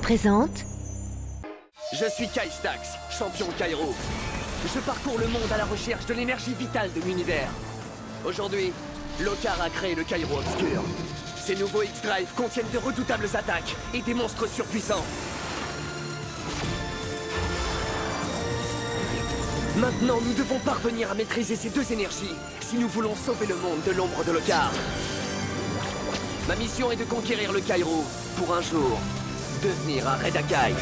présente... Je suis Kaistax, champion Kairo. Je parcours le monde à la recherche de l'énergie vitale de l'univers. Aujourd'hui, Lokar a créé le Kairo Obscur. Ces nouveaux X-Drive contiennent de redoutables attaques et des monstres surpuissants. Maintenant, nous devons parvenir à maîtriser ces deux énergies si nous voulons sauver le monde de l'ombre de Lokar. Ma mission est de conquérir le Kairo pour un jour devenir un Redakai.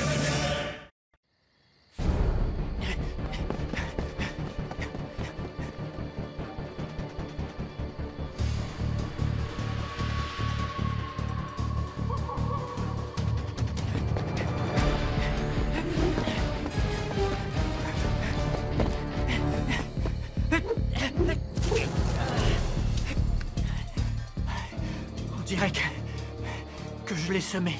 On dirait que je l'ai semé.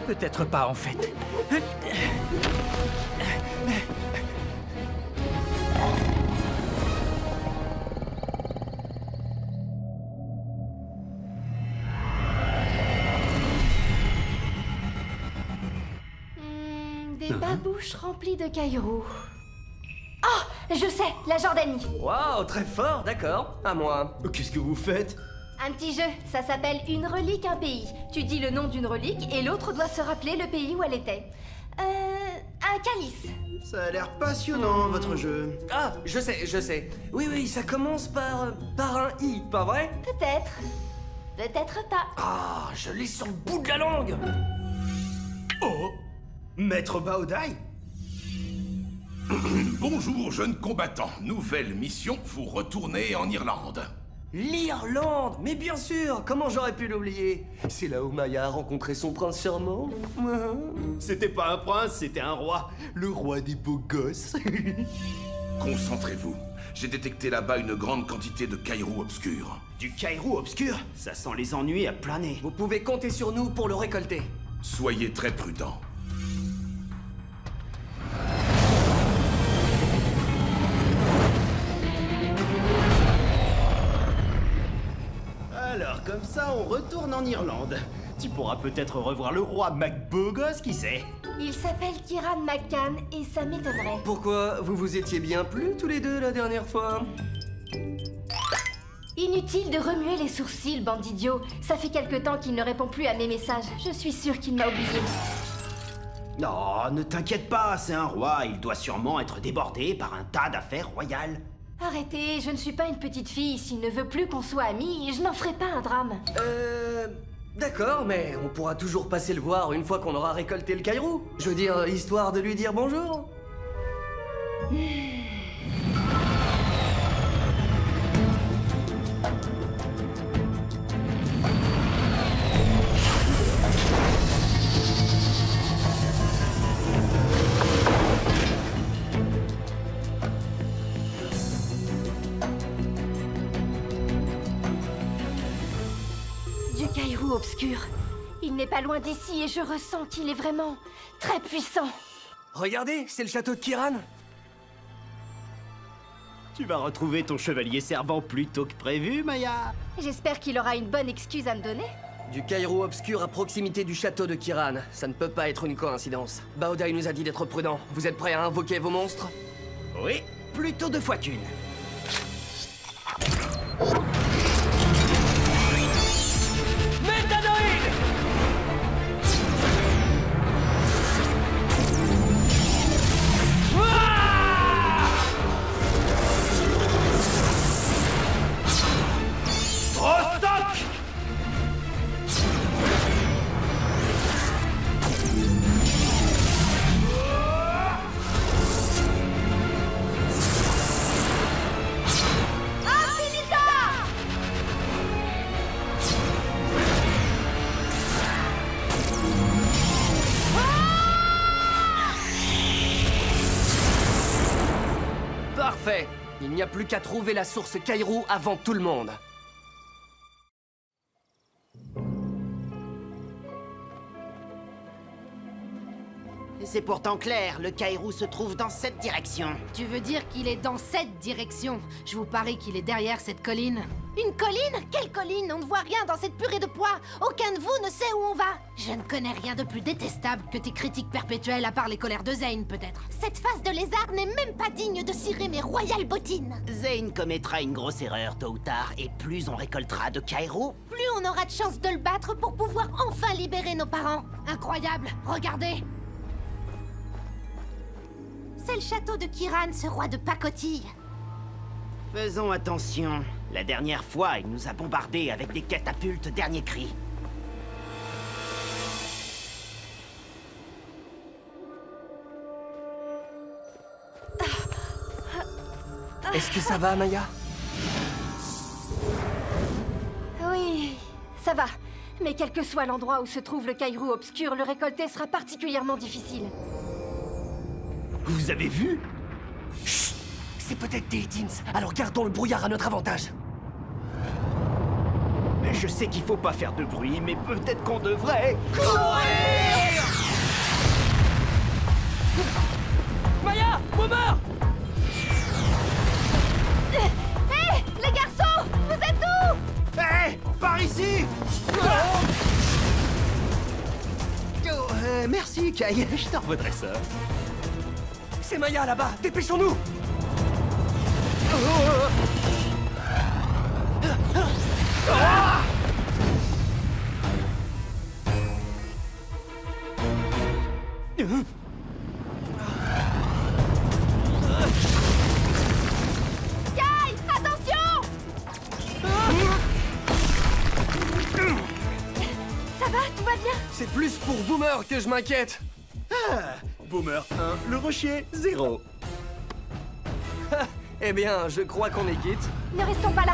Peut-être pas, en fait. Des babouches remplies de Kairo. Oh, je sais, la Jordanie. Waouh, très fort, d'accord. À moi. Qu'est-ce que vous faites? Un petit jeu, ça s'appelle une relique, un pays. Tu dis le nom d'une relique et l'autre doit se rappeler le pays où elle était. Un calice. Ça a l'air passionnant, votre jeu. Ah, je sais. Oui, ça commence par un I, pas vrai? Peut-être. Peut-être pas. Ah, je l'ai sur le bout de la langue. Oh! Maître Baodai? Bonjour, jeunes combattants. Nouvelle mission, vous retournez en Irlande. L'Irlande, mais bien sûr, comment j'aurais pu l'oublier? C'est là où Maya a rencontré son prince charmant. C'était pas un prince, c'était un roi. Le roi des beaux gosses. Concentrez-vous. J'ai détecté là-bas une grande quantité de Kairo obscur. Du Kairo obscur? Ça sent les ennuis à plein nez. Vous pouvez compter sur nous pour le récolter. Soyez très prudents. Alors, comme ça, on retourne en Irlande. Tu pourras peut-être revoir le roi MacBogos, qui sait? Il s'appelle Kiran McCann et ça m'étonnerait. Pourquoi vous vous étiez bien plu tous les deux la dernière fois? Inutile de remuer les sourcils, bande d'idiots. Ça fait quelque temps qu'il ne répond plus à mes messages. Je suis sûre qu'il m'a oublié. Non, ne t'inquiète pas, c'est un roi. Il doit sûrement être débordé par un tas d'affaires royales. Arrêtez, je ne suis pas une petite fille. S'il ne veut plus qu'on soit amis, je n'en ferai pas un drame. D'accord, mais on pourra toujours passer le voir une fois qu'on aura récolté le Kairo. Je veux dire, histoire de lui dire bonjour. Du Kairo obscur. Il n'est pas loin d'ici et je ressens qu'il est vraiment très puissant. Regardez, c'est le château de Kiran. Tu vas retrouver ton chevalier servant plus tôt que prévu, Maya. J'espère qu'il aura une bonne excuse à me donner. Du Kairo obscur à proximité du château de Kiran. Ça ne peut pas être une coïncidence. Baodai nous a dit d'être prudent. Vous êtes prêts à invoquer vos monstres? Oui, plutôt 2 fois qu'une. Métanoïde! Parfait. Il n'y a plus qu'à trouver la source Kairo avant tout le monde. C'est pourtant clair, le Kairou se trouve dans cette direction. Tu veux dire qu'il est dans cette direction? Je vous parie qu'il est derrière cette colline. Une colline? Quelle colline? On ne voit rien dans cette purée de pois. Aucun de vous ne sait où on va. Je ne connais rien de plus détestable que tes critiques perpétuelles, à part les colères de Zane, peut-être. Cette face de lézard n'est même pas digne de cirer mes royales bottines. Zane commettra une grosse erreur tôt ou tard, et plus on récoltera de Kairou, Plus on aura de chance de le battre pour pouvoir enfin libérer nos parents. Incroyable, regardez. C'est le château de Kiran, ce roi de pacotille. faisons attention. La dernière fois, il nous a bombardés avec des catapultes dernier cri. Est-ce que ça va, Maya? Oui, ça va. Mais quel que soit l'endroit où se trouve le Kairou obscur, le récolter sera particulièrement difficile. Vous avez vu? Chut! C'est peut-être des Teens, alors gardons le brouillard à notre avantage. Je sais qu'il faut pas faire de bruit, mais peut-être qu'on devrait... Maya! Boomer! Hé, les garçons! Vous êtes où? Hé! Par ici! Merci, Kai. Je t'en revaudrai ça. C'est Maya là-bas! Dépêchons-nous! Kai, attention! Ça va? Tout va bien? C'est plus pour Boomer que je m'inquiète! Boomer 1, le rocher 0. Eh bien, je crois qu'on est quitte. Ne restons pas là.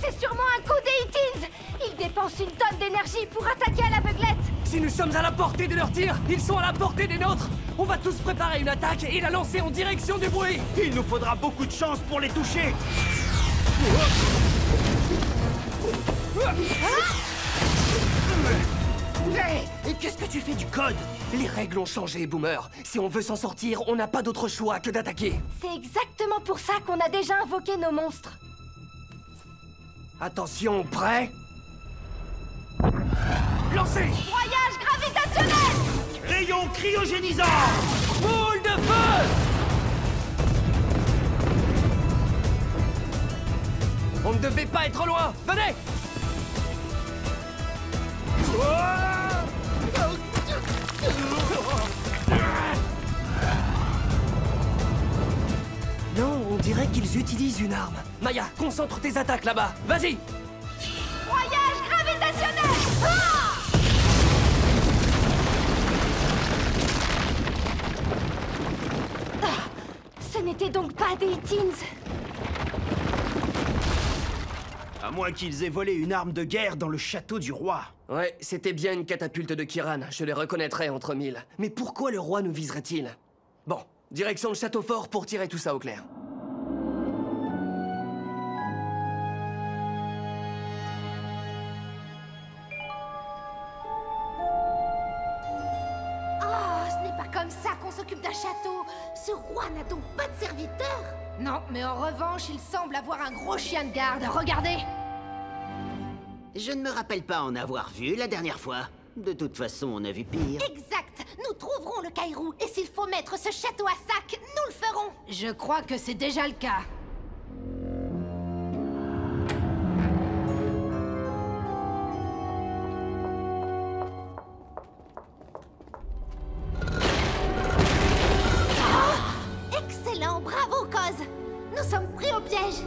C'est sûrement un coup des Teens. Ils dépensent une tonne d'énergie pour attaquer à l'aveuglette. Si nous sommes à la portée de leurs tirs, ils sont à la portée des nôtres. On va tous préparer une attaque et la lancer en direction du bruit. Il nous faudra beaucoup de chance pour les toucher. Hey, qu'est-ce que tu fais du code? Les règles ont changé, Boomer. Si on veut s'en sortir, on n'a pas d'autre choix que d'attaquer. C'est exactement pour ça qu'on a déjà invoqué nos monstres. Attention, prêt? Lancez! Voyage gravitationnel! Rayon cryogénisant! Boule de feu! On ne devait pas être loin! Venez! Non, on dirait qu'ils utilisent une arme. Maya, concentre tes attaques là-bas. Vas-y! Voyage gravitationnel! Ah! Ce n'était donc pas des Teens. À moins qu'ils aient volé une arme de guerre dans le château du roi. Ouais, c'était bien une catapulte de Kiran, je les reconnaîtrais entre mille. Mais pourquoi le roi nous viserait-il? Bon, direction le château fort pour tirer tout ça au clair. Oh, ce n'est pas comme ça qu'on s'occupe d'un château. Ce roi n'a donc pas de serviteur? Non, mais en revanche, il semble avoir un gros chien de garde. Regardez! Je ne me rappelle pas en avoir vu la dernière fois. De toute façon, on a vu pire. Exact! Nous trouverons le Kairou, et s'il faut mettre ce château à sac, nous le ferons! Je crois que c'est déjà le cas. Oh! Excellent! Bravo, Koz! Nous sommes pris au piège!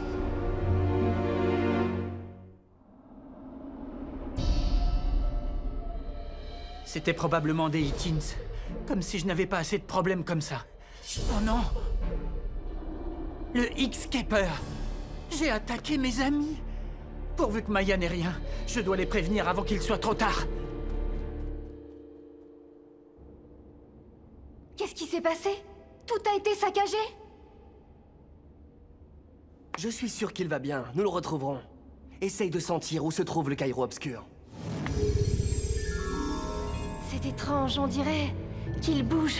C'était probablement des Teens. Comme si je n'avais pas assez de problèmes comme ça. Oh non! Le X-Caper! J'ai attaqué mes amis! Pourvu que Maya n'ait rien, je dois les prévenir avant qu'il soit trop tard. Qu'est-ce qui s'est passé? Tout a été saccagé? Je suis sûr qu'il va bien, nous le retrouverons. Essaye de sentir où se trouve le Kairou obscur. C'est étrange, on dirait qu'il bouge.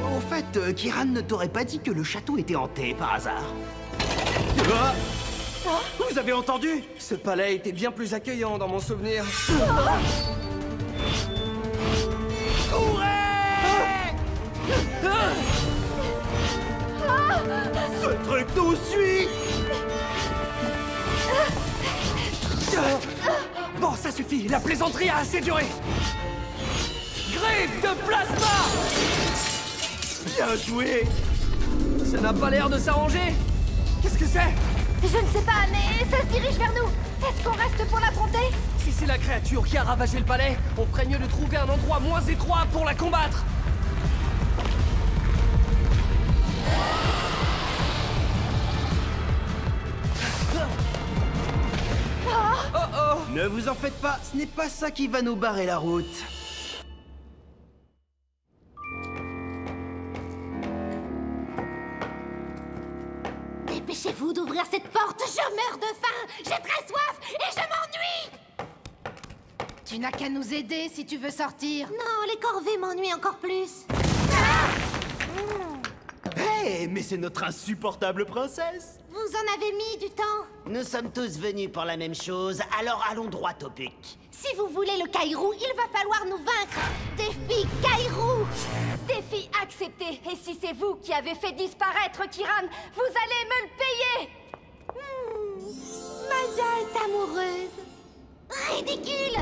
Au fait, Kiran ne t'aurait pas dit que le château était hanté par hasard? Vous avez entendu? Ce palais était bien plus accueillant dans mon souvenir. Ce truc nous suit! Bon, ça suffit, la plaisanterie a assez duré. Griffe de plasma! Bien joué! Ça n'a pas l'air de s'arranger. Qu'est-ce que c'est? Je ne sais pas, mais ça se dirige vers nous. Est-ce qu'on reste pour l'affronter? Si c'est la créature qui a ravagé le palais, on ferait mieux de trouver un endroit moins étroit pour la combattre. Ne vous en faites pas, ce n'est pas ça qui va nous barrer la route. Dépêchez-vous d'ouvrir cette porte, je meurs de faim, j'ai très soif et je m'ennuie. Tu n'as qu'à nous aider si tu veux sortir. Non, les corvées m'ennuient encore plus. Hé, mais c'est notre insupportable princesse! Vous en avez mis du temps. Nous sommes tous venus pour la même chose, alors allons droit au but. Si vous voulez le Kairou, il va falloir nous vaincre. Défi Kairou. Défi accepté. Et si c'est vous qui avez fait disparaître Kiran, vous allez me le payer. Maya est amoureuse. Ridicule.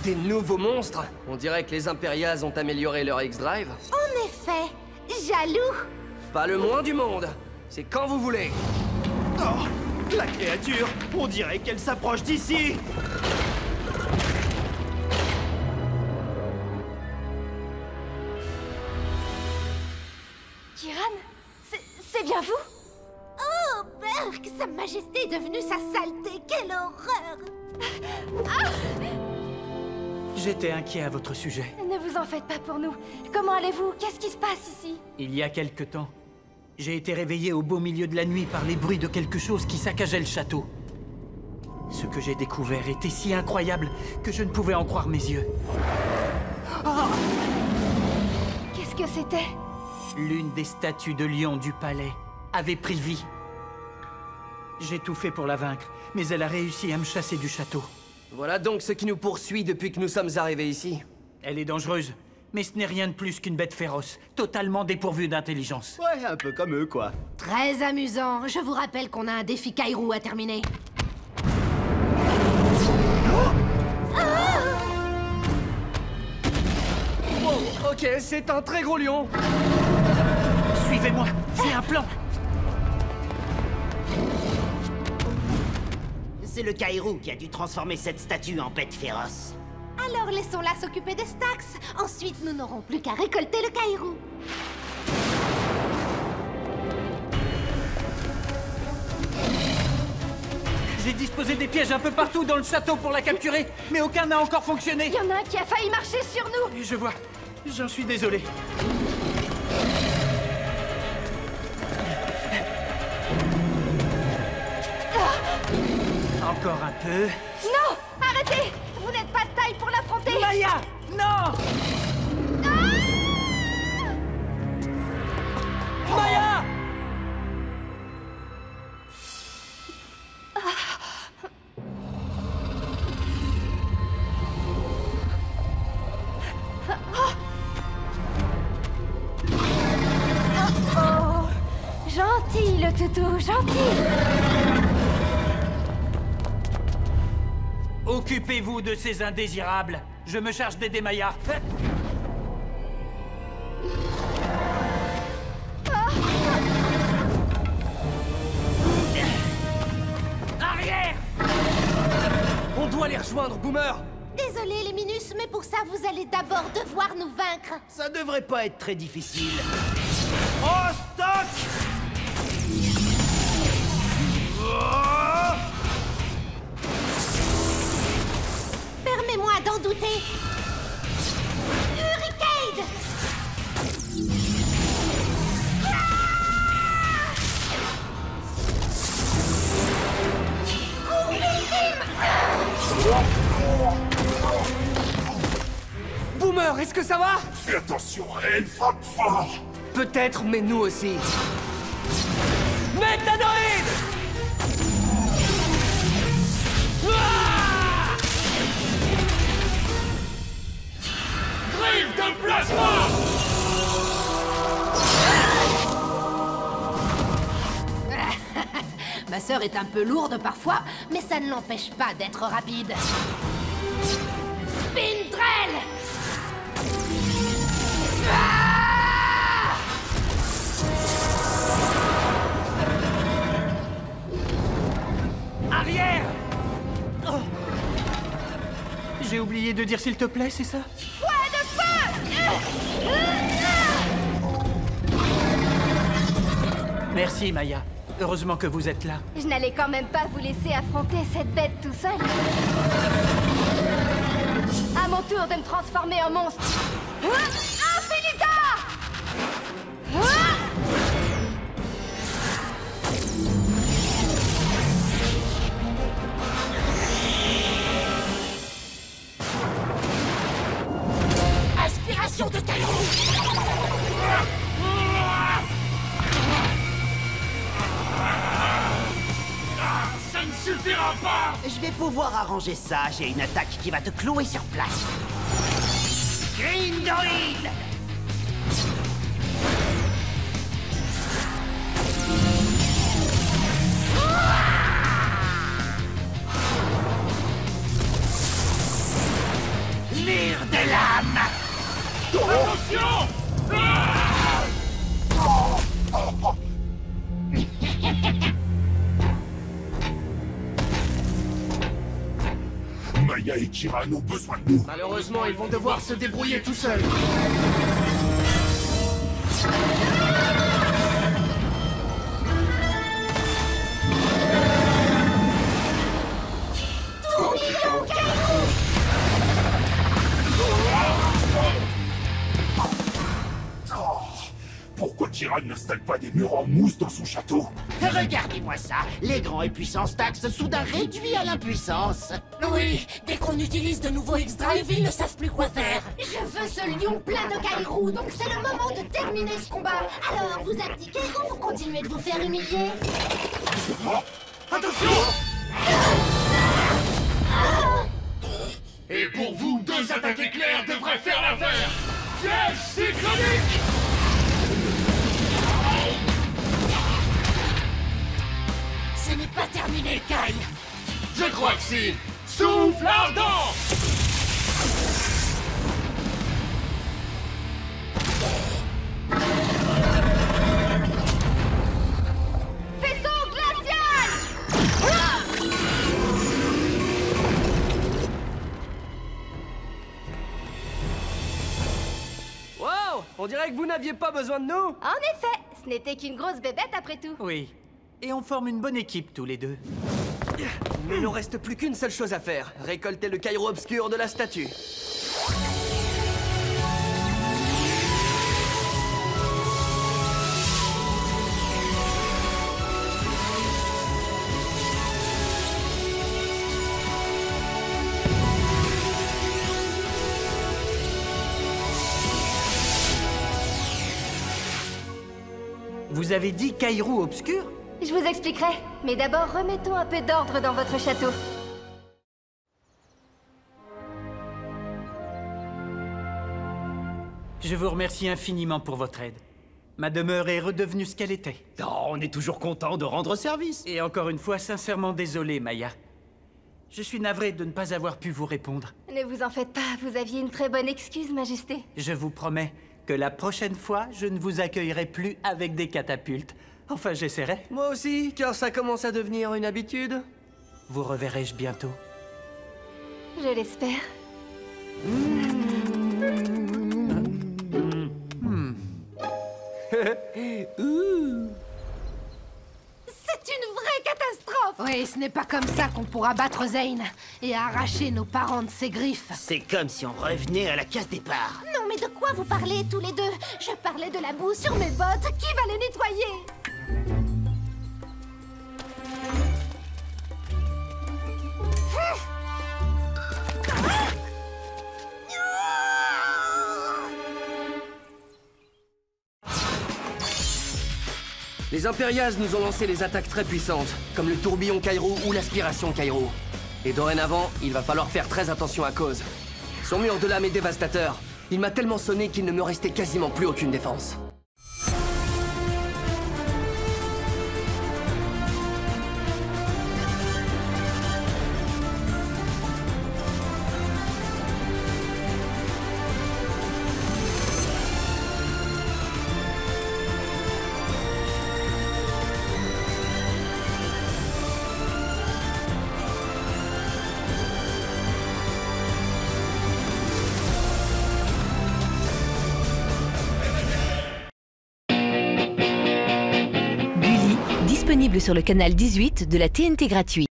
Des nouveaux monstres? On dirait que les Impérias ont amélioré leur X-Drive. En effet, jaloux. Pas le moins du monde. C'est quand vous voulez. Oh, la créature! On dirait qu'elle s'approche d'ici! Kiran, c'est bien vous? Oh, Berk, Sa Majesté est devenue sa saleté. Quelle horreur. J'étais inquiet à votre sujet. Ne vous en faites pas pour nous. Comment allez-vous? Qu'est-ce qui se passe ici? Il y a quelque temps, j'ai été réveillé au beau milieu de la nuit par les bruits de quelque chose qui saccageait le château. Ce que j'ai découvert était si incroyable que je ne pouvais en croire mes yeux. Qu'est-ce que c'était? L'une des statues de lion du palais avait pris vie. J'ai tout fait pour la vaincre, mais elle a réussi à me chasser du château. Voilà donc ce qui nous poursuit depuis que nous sommes arrivés ici. Elle est dangereuse, mais ce n'est rien de plus qu'une bête féroce, totalement dépourvue d'intelligence. Ouais, un peu comme eux, quoi. Très amusant. Je vous rappelle qu'on a un défi Kairou à terminer. Wow, ok, c'est un très gros lion. Suivez-moi, j'ai un plan. C'est le Kairou qui a dû transformer cette statue en bête féroce. Alors laissons-la s'occuper des Stax. Ensuite, nous n'aurons plus qu'à récolter le Kairou. J'ai disposé des pièges un peu partout dans le château pour la capturer, mais aucun n'a encore fonctionné. Il y en a un qui a failli marcher sur nous. Je vois, j'en suis désolé. Encore un peu. Non! Arrêtez! Vous n'êtes pas de taille pour l'affronter! Maya! Non! Maya! toutou, gentil. Occupez-vous de ces indésirables. Je me charge d'aider Maya. Arrière! On doit les rejoindre, Boomer! Désolé les Minus, mais pour ça, vous allez d'abord devoir nous vaincre. Ça devrait pas être très difficile. Au stock! Oh! Permets-moi d'en douter. Hurricane! Boomer, est-ce que ça va? Fais attention, elle frappe fort. Peut-être, mais nous aussi. Méthanoïde! Griffe de plasma! Ma sœur est un peu lourde parfois, mais ça ne l'empêche pas d'être rapide. Spindrel! Arrière! Oh. J'ai oublié de dire s'il te plaît, c'est ça? Merci, Maya. Heureusement que vous êtes là. Je n'allais quand même pas vous laisser affronter cette bête tout seul. À mon tour de me transformer en monstre. Infinita! Aspiration de Caillou! Ça ne suffira pas! Je vais pouvoir arranger ça. J'ai une attaque qui va te clouer sur place. Grindoid! Lyre de l'âme! Attention! Maya et Kiran ont besoin de nous. Malheureusement, ils vont devoir se débrouiller tout seuls. Pourquoi Kiran n'installe pas des murs en mousse dans son château? Regardez-moi ça. Les grands et puissants Stax soudain réduits à l'impuissance. Oui, dès qu'on utilise de nouveaux X-Drive, ils ne savent plus quoi faire. Je veux ce lion plein de Kairou, donc c'est le moment de terminer ce combat. Alors, vous abdiquez ou vous continuez de vous faire humilier? Attention! Et pour vous, 2 attaques éclairs devraient faire l'affaire! Piège cyclonique! Ce n'est pas terminé, Kai. Je crois que si! Souffle ardent! Faisceau glacial! Wow! On dirait que vous n'aviez pas besoin de nous! En effet, ce n'était qu'une grosse bébête après tout. Oui. Et on forme une bonne équipe tous les deux. Mais il ne reste plus qu'une seule chose à faire. Récolter le Caillou obscur de la statue. Vous avez dit Kairou obscur? Je vous expliquerai, mais d'abord remettons un peu d'ordre dans votre château. Je vous remercie infiniment pour votre aide. Ma demeure est redevenue ce qu'elle était. Oh, on est toujours content de rendre service. Et encore une fois, sincèrement désolé, Maya. Je suis navré de ne pas avoir pu vous répondre. Ne vous en faites pas, vous aviez une très bonne excuse, Majesté. Je vous promets que la prochaine fois, je ne vous accueillerai plus avec des catapultes. Enfin, j'essaierai. Moi aussi, car ça commence à devenir une habitude. Vous reverrai-je bientôt? Je l'espère. C'est une vraie catastrophe! Oui, ce n'est pas comme ça qu'on pourra battre Zane et arracher nos parents de ses griffes. C'est comme si on revenait à la case départ. Non, mais de quoi vous parlez tous les deux? Je parlais de la boue sur mes bottes. Qui va les nettoyer? Les Impérials nous ont lancé des attaques très puissantes, comme le tourbillon Kairo ou l'aspiration Kairo. Et dorénavant, il va falloir faire très attention à cause. Son mur de lame est dévastateur. Il m'a tellement sonné qu'il ne me restait quasiment plus aucune défense. Disponible sur le canal 18 de la TNT gratuit.